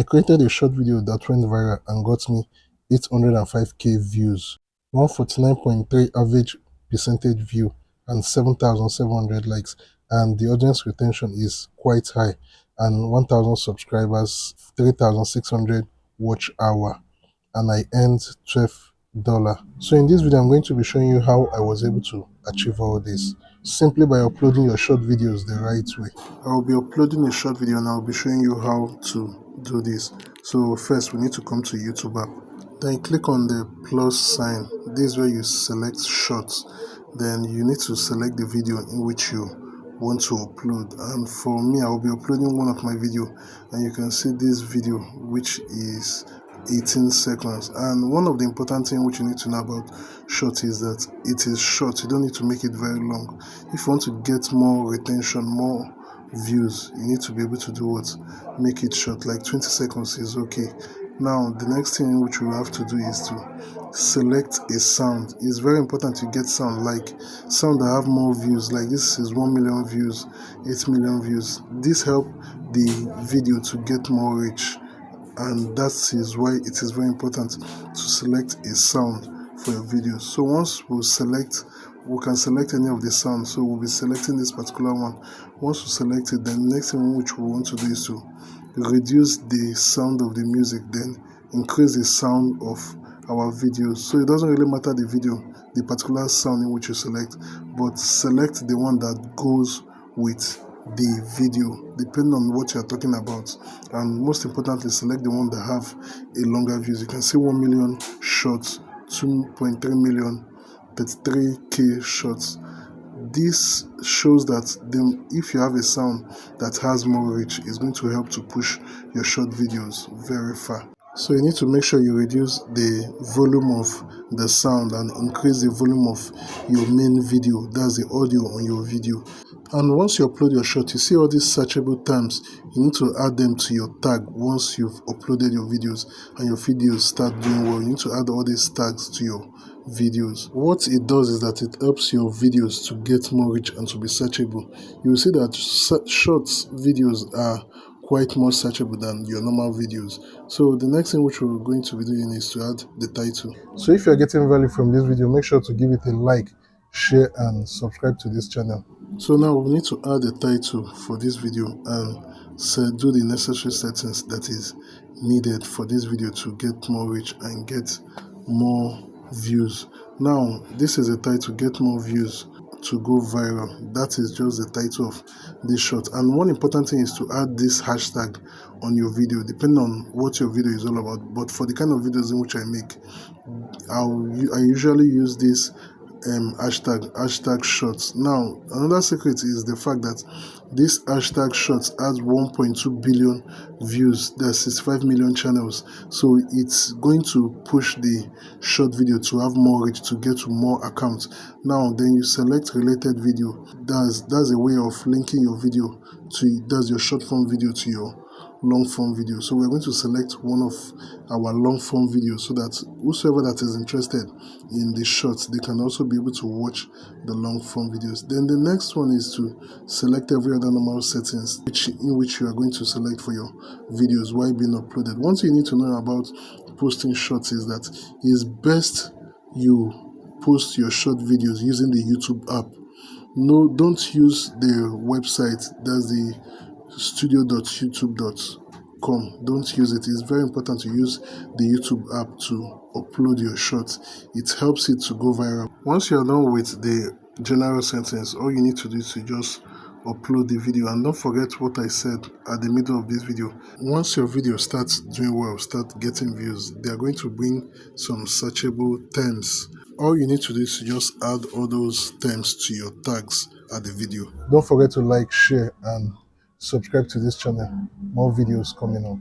I created a short video that went viral and got me 805k views, 149.3 average percentage view, and 7,700 likes, and the audience retention is quite high, and 1,000 subscribers, 3,600 watch hour, and I earned $12. So in this video, I'm going to be showing you how I was able to achieve all this simply by uploading your short videos the right way. I'll be uploading a short video and I'll be showing you how to do this. So first, we need to come to YouTube app. Then click on the plus sign. This is where you select shorts. Then you need to select the video in which you want to upload. And for me, I will be uploading one of my video, and you can see this video, which is 18 seconds. And one of the important things which you need to know about short is that it is short. You don't need to make it very long. If you want to get more retention, more views, you need to be able to do what? Make it short. Like 20 seconds is okay. Now the next thing which we have to do is to select a sound. It's very important to get sound, like sound that have more views. Like this is 1 million views, 8 million views. This help the video to get more reach, and that is why it is very important to select a sound for your video. So once we can select any of the sounds. So we'll be selecting this particular one. Once we select it, then the next thing which we want to do is to reduce the sound of the music, then increase the sound of our videos. So it doesn't really matter the video, the particular sound in which you select, but select the one that goes with the video depending on what you're talking about. And most importantly, select the one that have a longer views. You can see 1 million shots, 2.3 million, 33k shots. This shows that if you have a sound that has more reach, it's going to help to push your short videos very far. So you need to make sure you reduce the volume of the sound and increase the volume of your main video, that's the audio on your video. And once you upload your short, you see all these searchable terms. You need to add them to your tag. Once you've uploaded your videos and your videos start doing well, you need to add all these tags to your videos. What it does is that it helps your videos to get more reach and to be searchable. You will see that shorts videos are quite more searchable than your normal videos. So the next thing which we're going to be doing is to add the title. So if you're getting value from this video, make sure to give it a like, share, and subscribe to this channel. So now we need to add a title for this video and do the necessary settings that is needed for this video to get more reach and get more views. Now this is a title, get more views to go viral. That is just the title of this short. And one important thing is to add this hashtag on your video, depending on what your video is all about. But for the kind of videos in which I make, I usually use this hashtag shorts. Now another secret is the fact that this hashtag shorts has 1.2 billion views. There's 65 million channels, so it's going to push the short video to have more reach, to get to more accounts. Now then you select related video. That's a way of linking your video to, that's your short form video to your long form video. So we're going to select one of our long form videos so that whosoever that is interested in the shorts, they can also be able to watch the long form videos. Then the next one is to select every other normal settings in which you are going to select for your videos while being uploaded. One thing you need to know about posting shorts is that it's best you post your short videos using the YouTube app. No, don't use the website, that's the studio.youtube.com. Don't use it. It's very important to use the YouTube app to upload your shorts. It helps it to go viral. Once you're done with the general sentence, all you need to do is to just upload the video. And don't forget what I said at the middle of this video. Once your video starts doing well, start getting views, they are going to bring some searchable terms. All you need to do is to just add all those terms to your tags at the video. Don't forget to like, share, and subscribe to this channel. More videos coming up.